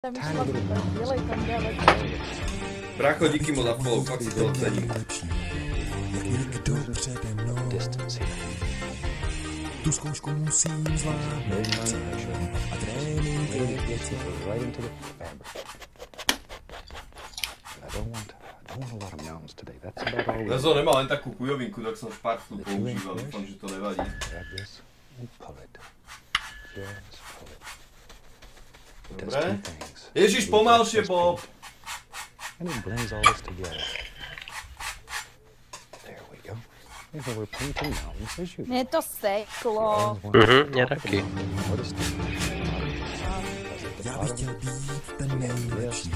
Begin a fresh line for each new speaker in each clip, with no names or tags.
Tiny little
Dělej tam dělat.
Brácho, díky moc za follow, fakt si to ocením.
Někdo přede mnou. Tu zkoušku musím zvládnout. A trénink je věci.
Lezo nemá len takú kujovinku, tak som špatku používal, dúfam, že to nevadí. Dobre. Ježiš, pomalšie, Bob!
Mne to seklo.
Mně taky.
Já bych chtěl být ten nejlepší.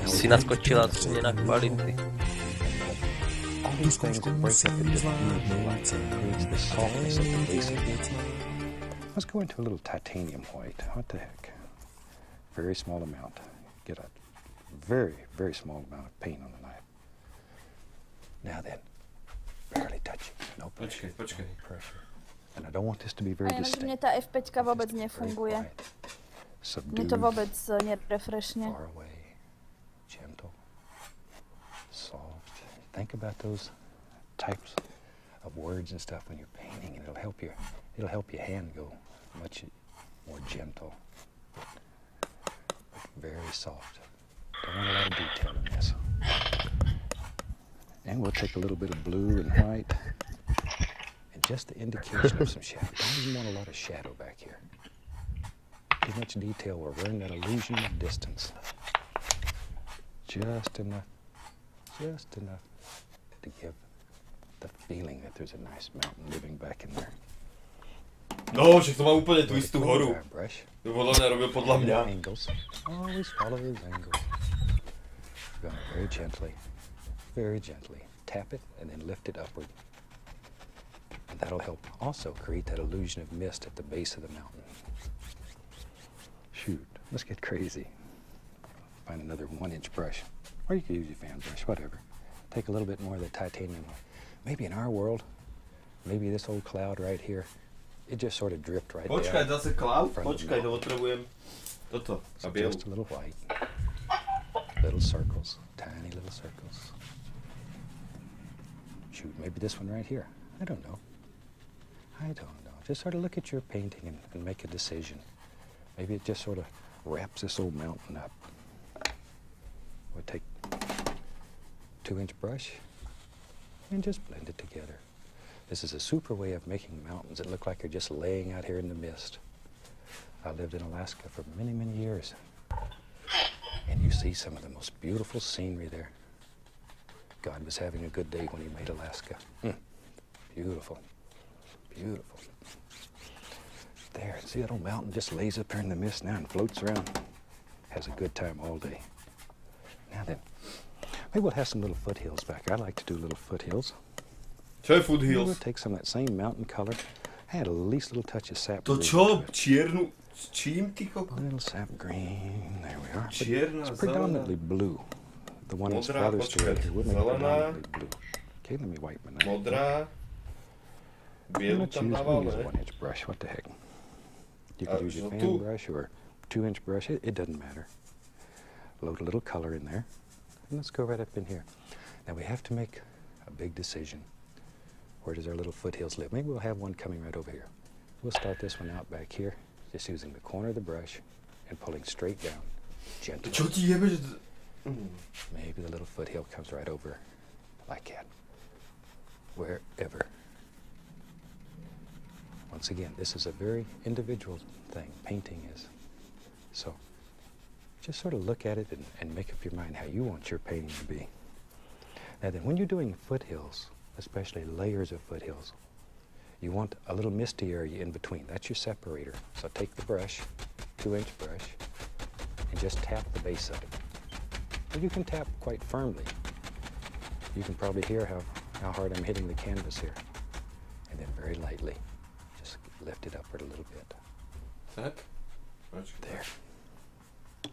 Si naskočila mě na kvality.
Tu zkoušku musím zvládnout.
Let's go into a little titanium white. What the heck? Very small amount. Get a very, very small amount of paint on the knife. Now then, barely touch it. No pressure.
Počkej.
No pressure. And I don't want this to be very
A jenomže
distinct.
mne tá F5 vôbec nefunguje. Mne to vôbec nerefreshne.
Far away, gentle, soft. Think about those types of words and stuff when you're painting, and it'll help your hand go much more gentle, but very soft. Don't want a lot of detail in this. And we'll take a little bit of blue and white, and just the indication of some shadow. Don't even want a lot of shadow back here. Too much detail, we're wearing that illusion of distance. Just enough to give the feeling that there's a nice mountain living back in there.
No, však to má úplne tú istú horu.
Brush.
To podľa mňa robil podľa mňa.
Angles. Always follow those angles. We're going very gently tap it and then lift it upward. And that'll help also create that illusion of mist at the base of the mountain. Shoot, let's get crazy. Find another 1-inch brush. Or you could use your fan brush, whatever. Take a little bit more of the titanium. Maybe in our world, maybe this old cloud right here, it just sort of dripped right there.
Počkaj, zase cloud? Počkaj, to potrebujem toto.
So just a little white. Little circles, tiny little circles. Shoot, maybe this one right here. I don't know. Just sort of look at your painting and make a decision. Maybe it just sort of wraps this old mountain up. We'll take 2-inch brush and just blend it together. This is a super way of making mountains that look like they're just laying out here in the mist. I lived in Alaska for many, many years. And you see some of the most beautiful scenery there. God was having a good day when he made Alaska. Beautiful. There, see that old mountain just lays up there in the mist now and floats around. Has a good time all day. Now then, maybe we'll have some little foothills back here. I like to do little foothills.
Čo je foothills?
We'll take some of that same mountain color. Add at least a little touch of sap
To
green.
čo? Čiernu? S čím, ty koko?
A little sap green. There we are.
Čierna,
It's predominantly blue. The one that's
Modrá,
farthest
počkaj.
away here would make
Zelená.
predominantly blue. Okay, let me wipe my knife.
Modrá. Bielu
Let's
tam
use
dával,
a
ne?
1-inch brush. What the heck? You could use your fan
žltú?
brush or 2-inch brush. It doesn't matter. Load a little color in there. And let's go right up in here. Now we have to make a big decision. Where does our little foothills live? Maybe we'll have one coming right over here. We'll start this one out back here, just using the corner of the brush and pulling straight down, gently.
Čo ti jebeš?
Maybe the little foothill comes right over like that. Wherever. Once again, this is a very individual thing, painting is. So just sort of look at it and make up your mind how you want your painting to be. Now then, when you're doing foothills, especially layers of foothills, you want a little misty area in between. That's your separator. So take the brush, 2-inch brush, and just tap the base of it. Or you can tap quite firmly. You can probably hear how hard I'm hitting the canvas here. And then very lightly, just lift it upward a little bit.
Tak?
There.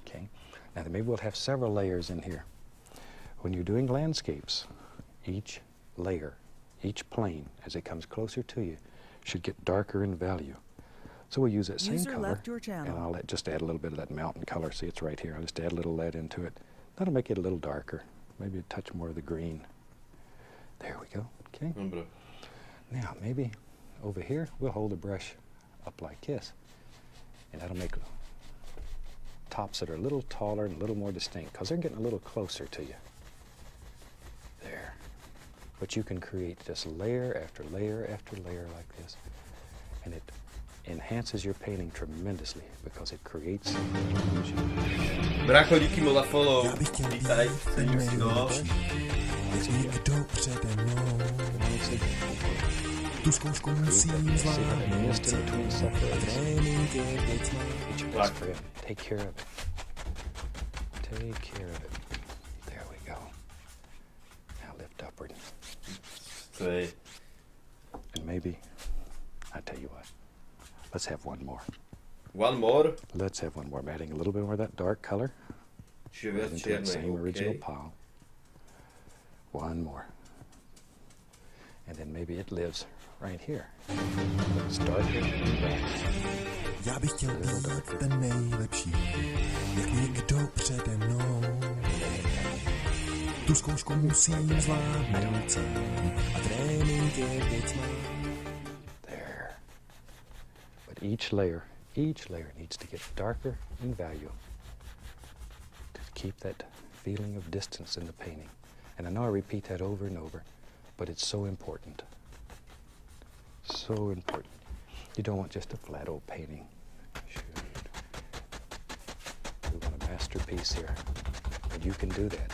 Okay. Now then maybe we'll have several layers in here. When you're doing landscapes, each layer, each plane, as it comes closer to you, should get darker in value. So we'll use that same
User
color,
left your
and
channel.
I'll just add a little bit of that mountain color. See, it's right here. I'll just add a little of that into it. That'll make it a little darker. Maybe a touch more of the green. There we go. Okay.
Dobra.
Now, maybe over here, we'll hold the brush up like this. And that'll make tops that are a little taller and a little more distinct, because they're getting a little closer to you. There. But you can create just layer after layer after layer like this. And it enhances your painting tremendously because it creates an illusion.
Bracho, díky moc za follow.
Já bych chtěl být
Vítaj,
ten
cením si to.
nejlepší, jak někdo přede mnou. Tu zkoušku musím zvládnout, trénink je věc má.
Take care of it. Take care of it. There we go. Now lift upward.
To je...
And maybe, I tell you what, let's have one more.
One more.
Let's have one more. I'm adding a little bit more of that dark color.
Čiže
Right
viac
into that
čiernej,
same original
okej.
pile. One more. And then maybe it lives right here. It's darker and brighter.
Já bych chtěl být ten nejlepší, jak někdo přede mnou. Tu zkoušku musím zvládnout sám, a trénink je věc má.
There. But each layer needs to get darker in value to keep that feeling of distance in the painting. And I know I repeat that over and over, but it's so important. So important. You don't want just a flat old painting. Shoot. We want a masterpiece here. And you can do that.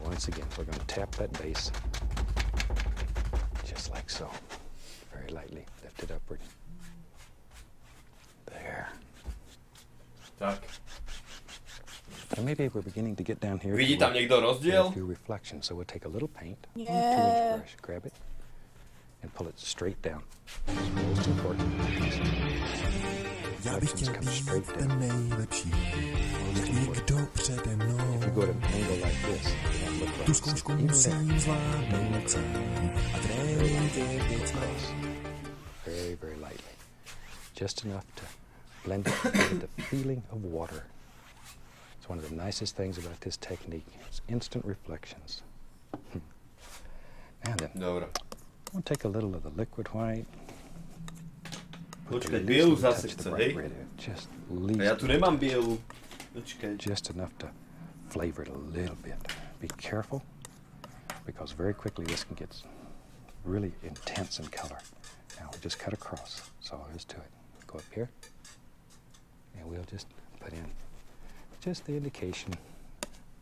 Once again, we're going to tap that base just like so. Very lightly. Lift it upward. There.
Tak.
And maybe we're beginning to get down here.
Vidí tam někdo
A
rozdíl?
few reflections. So we'll take a little paint,
Yeah.
2-inch brush, grab it, and pull it straight down. It's most important.
Já bych chtěl být ten nejlepší, jak někdo přede mnou.
If you go at an angle like this, it won't look
Tu
right.
zkoušku
Even
musím
there,
zvládnout sám, a trénink je věc má.
very, very lightly. Just enough to blend it with the feeling of water. It's one of the nicest things about this technique. It's instant reflections. And then
Dobra.
we'll take a little of the liquid white.
Počkej, bielu zase
Touch the
chce,
bright
hej?
red in. Just
A ja
least,
tu nemám bielu. Počkej.
just enough to flavor it a little bit. Be careful, because very quickly this can get really intense in color. Now we just cut across. That's all there is to it. Go up here, and we'll just put in just the indication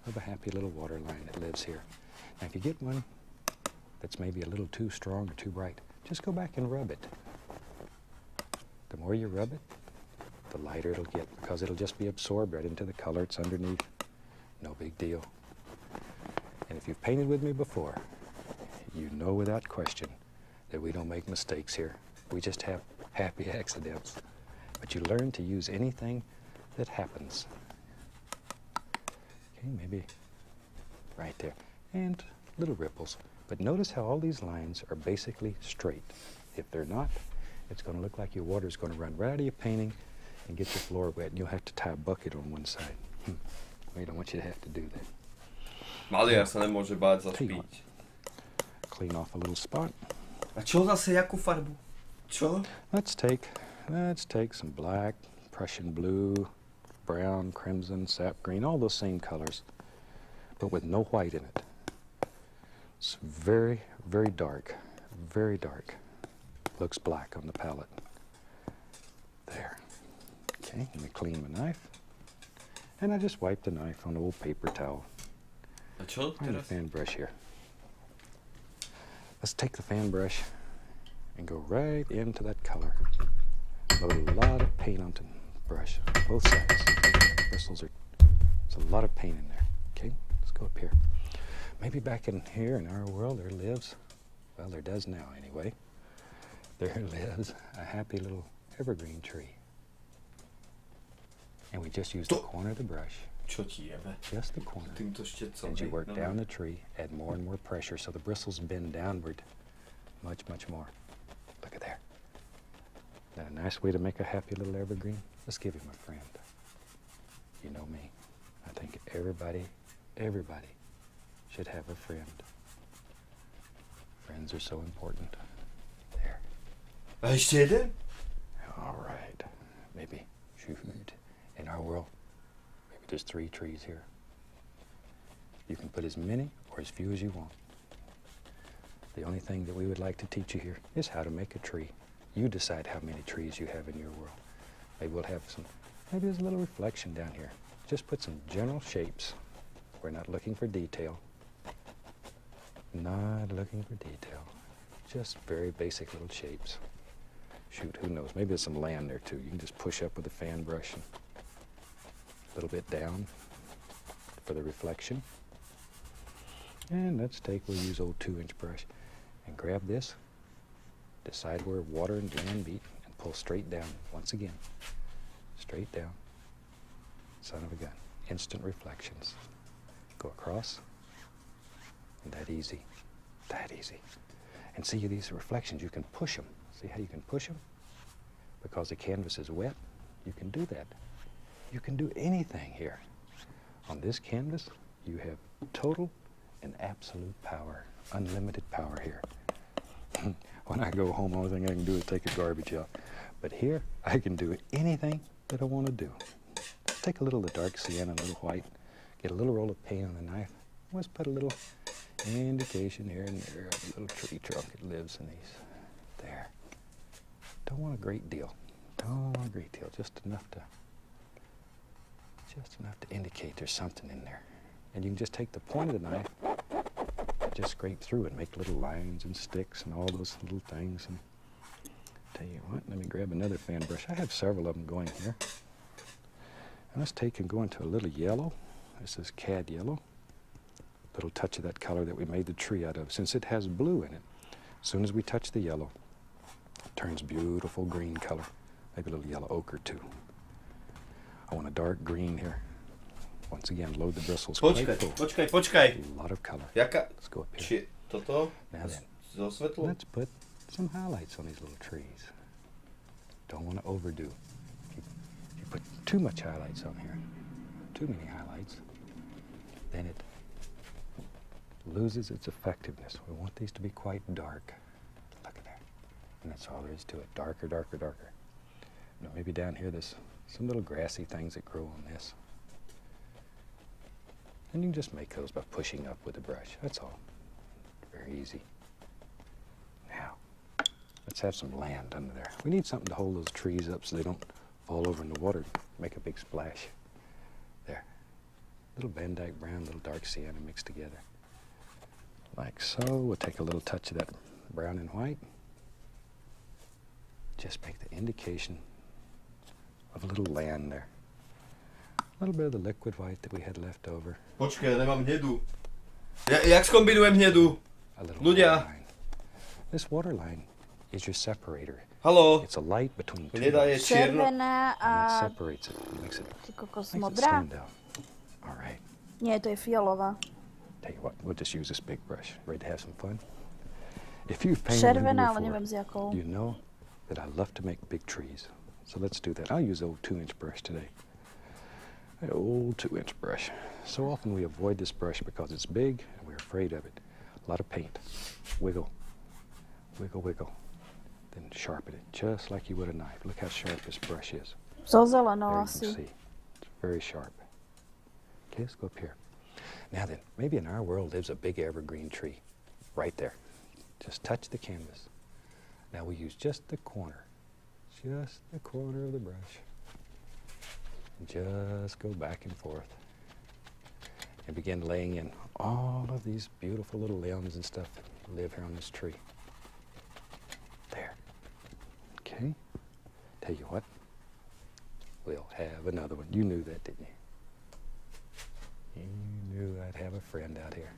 of a happy little water line that lives here. Now if you get one that's maybe a little too strong or too bright, just go back and rub it. The more you rub it, the lighter it'll get, because it'll just be absorbed right into the color it's underneath. No big deal. And if you've painted with me before, you know without question that we don't make mistakes here. We just have happy accidents. But you learn to use anything that happens. Okay, maybe right there. And little ripples. But notice how all these lines are basically straight. If they're not, it's going to look like your water is going to run right out of your painting and get your floor wet, and you'll have to tie a bucket on one side. We don't want you to have to do that.
Maliar sa nemôže báť zašpiť.
Clean off a little spot.
A čo zase, jakú farbu? Čo?
Let's take some black, Prussian blue, brown, crimson, sap green, all those same colors, but with no white in it. It's very, very dark, very dark. Looks black on the palette. There. Okay, let me clean my knife. And I just wipe the knife on an old paper towel.
A čo
Find a
teraz?
fan brush here. Let's take the fan brush and go right into that color. Load a lot of paint onto the brush, both sides. Bristles are, there's a lot of paint in there. Okay, let's go up here. Maybe back in here in our world there lives, well there does now anyway, there lives a happy little evergreen tree. And we just use the corner of the brush,
Čo ti jebe?
just the corner.
Týmto štecom.
As you
hej,
work
no.
down the tree, add more and more pressure so the bristles bend downward much, much more. Look at there. That a nice way to make a happy little evergreen? Let's give him a friend. You know me. I think everybody should have a friend. Friends are so important. There.
A ještě jeden?
All right. Maybe, shoot, in our world, maybe there's 3 trees here. You can put as many or as few as you want. The only thing that we would like to teach you here is how to make a tree. You decide how many trees you have in your world. Maybe we'll have some, maybe there's a little reflection down here. Just put some general shapes. We're not looking for detail. Not looking for detail. Just very basic little shapes. Shoot, who knows? Maybe there's some land there too. You can just push up with a fan brush and a little bit down for the reflection. And we'll use old 2-inch brush and grab this, decide where water and land meet, and pull straight down once again. Straight down. Son of a gun. Instant reflections. Go across. And that easy. That easy. And see these reflections, you can push them. See how you can push them? Because the canvas is wet, you can do that. You can do anything here. On this canvas, you have total and absolute power, unlimited power here. When I go home, the only thing I can do is take the garbage out. But here, I can do anything that I want to do. Take a little of the dark sienna, a little white, get a little roll of paint on the knife. Let's put a little indication here and there of a little tree trunk that lives in these. There. Don't want a great deal. Don't want a great deal. Just enough to indicate there's something in there. And you can just take the point of the knife and just scrape through and make little lines and sticks and all those little things. And tell you what, let me grab another fan brush. I have several of them going here. And let's take and go into a little yellow. This is cad yellow. A little touch of that color that we made the tree out of. Since it has blue in it, as soon as we touch the yellow, it turns beautiful green color. Maybe a little yellow ochre too. I want a dark green here. Once again, load the bristles quite full.
Počkaj.
A lot of color.
Jaká?
Let's go up here.
Či toto?
Now then,
Zo svetlo?
let's put some highlights on these little trees. Don't want to overdo. If you put too much highlights on here, too many highlights, then it loses its effectiveness. We want these to be quite dark. Look at that. And that's all there is to it. Darker, darker, darker. Now maybe down here there's some little grassy things that grow on this. And you can just make those by pushing up with the brush. That's all. Very easy. Now, let's have some land under there. We need something to hold those trees up so they don't fall over in the water, make a big splash. There. Little Van Dyke brown, little dark sienna mixed together. Like so. We'll take a little touch of that brown and white. Just make the indication of a little land there. A little bit of the liquid white that we had left over.
Počkej, ja nemám hnedu. Jak skombinujem hnedu? Ľudia.
This water line is your separator.
Haló?
It's a light between two
Hnedá je
lights.
čierno.
Červená
And that
a...
separates it. Makes it,
Ty kokos,
makes it
modrá?
stand out. All right.
Nie, to je fialová.
Tell you what, we'll just use this big brush. Ready to have some fun? If you've painted
Červená, ale
before,
neviem s jakou.
you know that I love to make big trees. So let's do that. I'll use the old 2-inch brush today. An old 2-inch brush. So often we avoid this brush because it's big and we're afraid of it. A lot of paint. Wiggle. Wiggle, wiggle. Then sharpen it just like you would a knife. Look how sharp this brush is.
So
There
zelenou
you can
asi.
see. It's very sharp. Okay, let's go up here. Now then, maybe in our world lives a big evergreen tree. Right there. Just touch the canvas. Now we use just the corner. Just the corner of the brush. Just go back and forth. And begin laying in all of these beautiful little limbs and stuff that live here on this tree. There. Okay. Tell you what. We'll have another one. You knew that, didn't you? You knew I'd have a friend out here.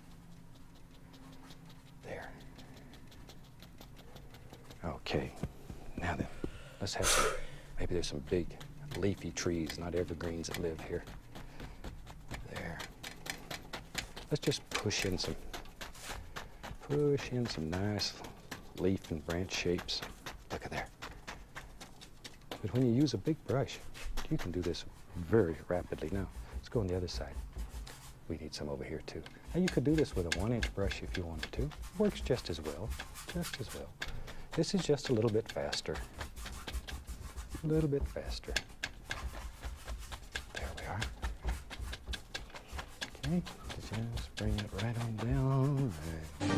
There. Okay. Now then, let's have some, maybe there's some big leafy trees, not evergreens that live here. There. Let's just push in some nice leaf and branch shapes. Look at there. But when you use a big brush, you can do this very rapidly. Now, let's go on the other side. We need some over here too. Now you could do this with a 1-inch brush if you wanted to. Works just as well, just as well. This is just a little bit faster. A little bit faster. There we are. Okay, just bring it right on down. Right.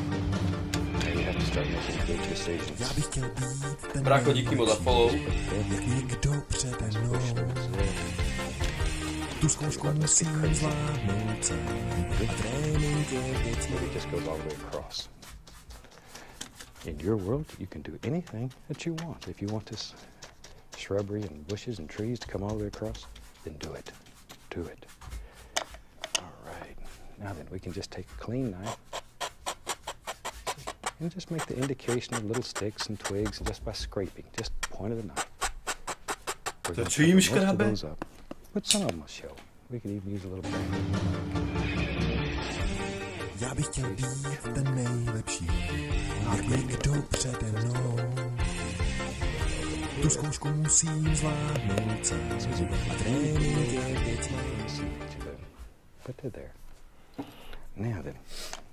Now you have to start making good decisions.
Já bych chtěl být ten
Brácho, díky moc za follow.
jak někdo přede mnou. Tu zkoušku musím zvládnout sám. Trénink je věc.
It just goes all the way across. In your world, you can do anything that you want. If you want this shrubbery and bushes and trees to come all the way across, then do it. Do it. All right. Now then, we can just take a clean knife and just make the indication of little sticks and twigs just by scraping, just the point of the knife. We're going to cover most of those up, but some of them will show. We can even use a little bit.
Já bych chtěl být ten nejlepší, jak někdo přede mnou. Tu zkoušku musím zvládnout sám. Trénink je věc.
But they're there. Now then,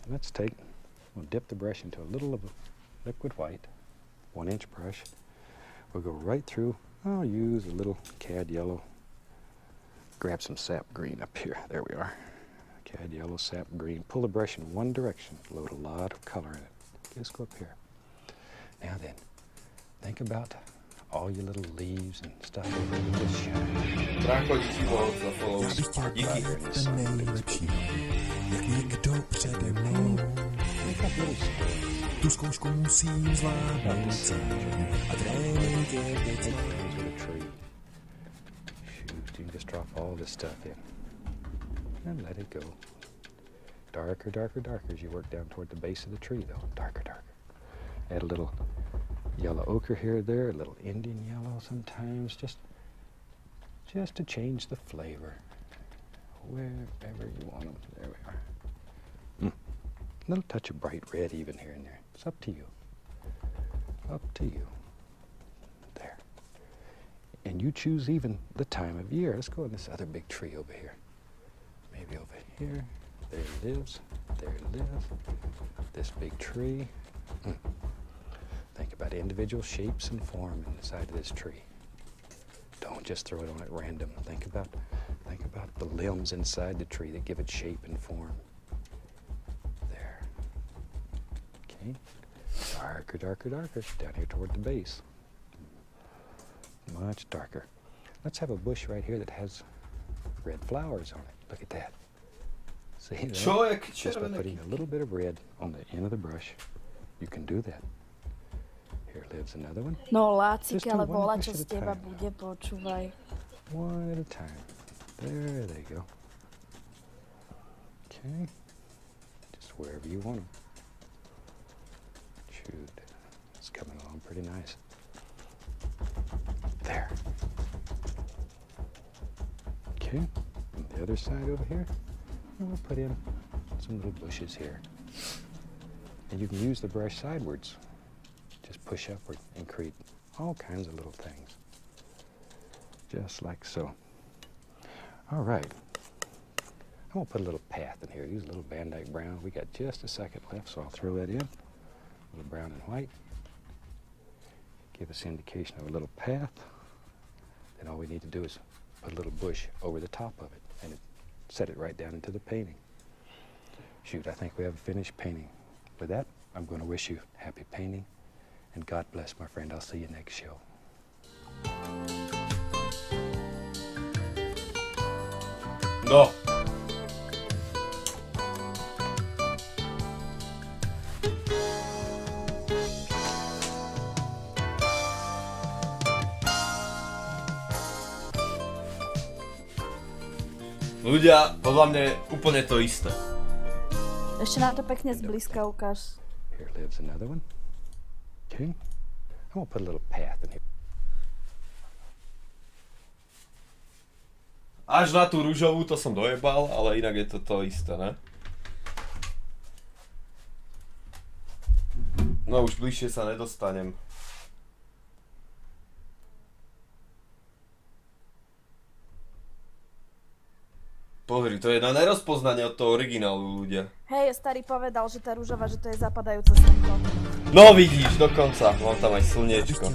we'll dip the brush into a little of a liquid white, 1-inch brush. We'll go right through. I'll use a little cad yellow. Grab some sap green up here. There we are. Cad yellow, sap green. Pull the brush in one direction. Load a lot of color in it. Just go up here. Now then, think about all your little leaves and stuff over there. Just shine.
Brácho, díky moc za follow.
Já bych chtěl
Díky.
být ten nejlepší, jak někdo přede mnou.
Make up little stories.
Tu zkoušku musím zvládnout sám. Trénink je věc.
Things with a tree. Shoot, you can just drop all this stuff in. And let it go. Darker, darker, darker as you work down toward the base of the tree, though. Darker, darker. Add a little yellow ochre here or there, a little Indian yellow sometimes, just to change the flavor. Wherever you want them. There we are. A little touch of bright red even here and there. It's up to you. Up to you. There. And you choose even the time of year. Let's go on this other big tree over here. Maybe over here. There it lives. There it lives. This big tree. Think about individual shapes and form inside of this tree. Don't just throw it on at random. Think about the limbs inside the tree that give it shape and form. There. Okay. Darker, darker, darker. Down here toward the base. Much darker. Let's have a bush right here that has red flowers on it. Look at that. See that? Just by putting a little bit of red on the end of the brush, you can do that. Here lives another one.
No, lácik, alebo čo z teba bude, počúvaj.
One at a time. There they go. Okay. Just wherever you want them. Shoot. It's coming along pretty nice. There. Okay. On the other side over here, and we'll put in some little bushes here. And you can use the brush sidewards. Just push upward and create all kinds of little things. Just like so. All right. I'm going to put a little path in here. Use a little Van Dyke brown. We got just a second left, so I'll throw that in. A little brown and white. Give us indication of a little path. Then all we need to do is put a little bush over the top of it and set it right down into the painting. Shoot, I think we have a finished painting. With that, I'm going to wish you happy painting, and God bless, my friend. I'll see you next show.
No. Ľudia, podľa mňa je úplne to isté.
Ešte nám to pekne zblízka ukáž.
Here lives another one. Okay. I'm going to put a little path in here.
Až na tú rúžovú to som dojebal, ale inak je to to isté, ne? No už bližšie sa nedostanem. Pozri, to je na nerozpoznanie od toho originálu, ľudia.
Hej, starý povedal, že tá rúžová, že to je zapadajúce slnko.
No vidíš, dokonca. Mám tam aj slniečko.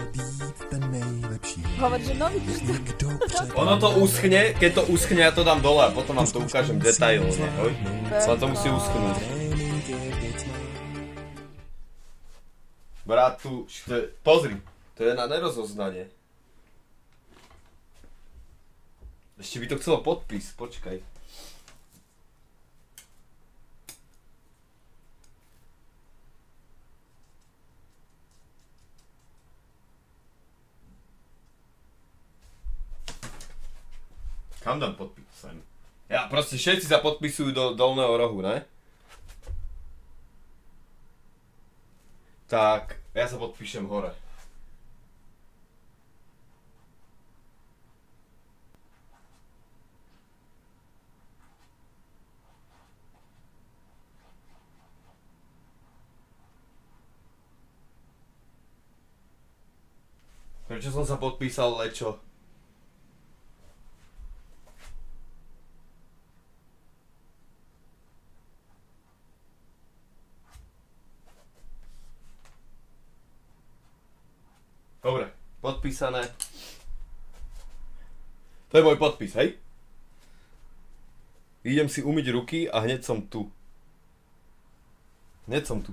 Hovorí, že no vidíš to.
Ono to uschne, keď to uschne, ja to dám dole a potom vám to ukážem detailne, hoj? Len to musí uschnúť. Bratu, pozri, to je na nerozoznanie. Ešte by to chcelo podpis, počkaj. Kam dám podpis? Ja, proste všetci sa podpisujú do dolného rohu, ne? Tak, ja sa podpíšem hore. Prečo som sa podpísal, lečo? Dobre, podpísané. To je môj podpis, hej? Idem si umyť ruky a hneď som tu. Hneď som tu.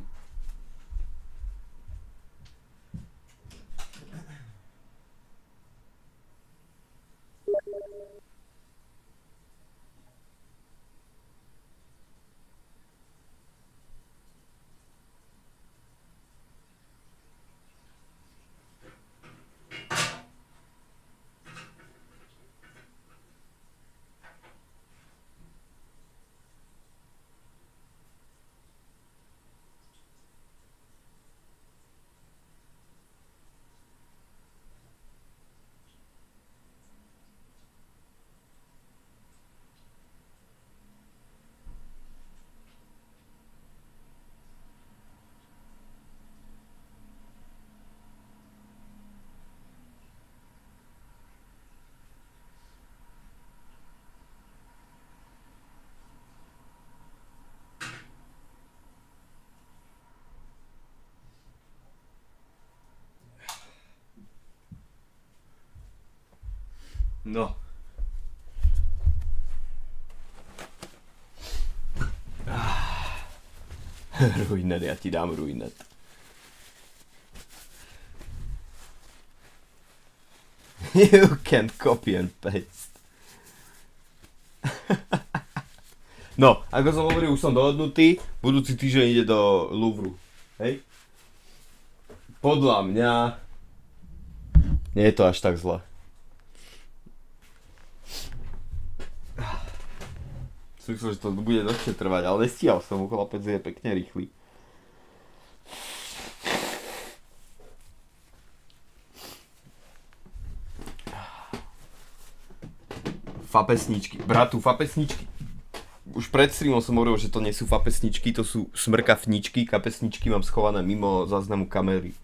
No. Ruinet, ja ti dám ruinet. You can copy and paste. No, ako som hovoril, už som dohodnutý. Budúci týždeň ide do Louvru. Hej? Podľa mňa nie je to až tak zle. Myslím, že to bude dlhšie trvať, ale nestíhal som, chlapec je pekne rýchly. Fapesničky, bratu, fapesničky. Už pred streamom som hovoril, že to nie sú fapesničky, to sú smrkavničky, kapesničky mám schované mimo záznamu kamery.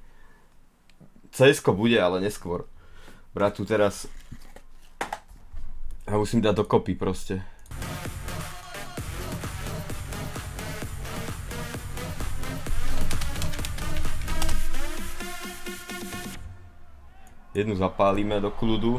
CS-ko bude, ale neskôr. Bratu, teraz ja musím dať dokopy proste. Jednu zapálime do kľudu.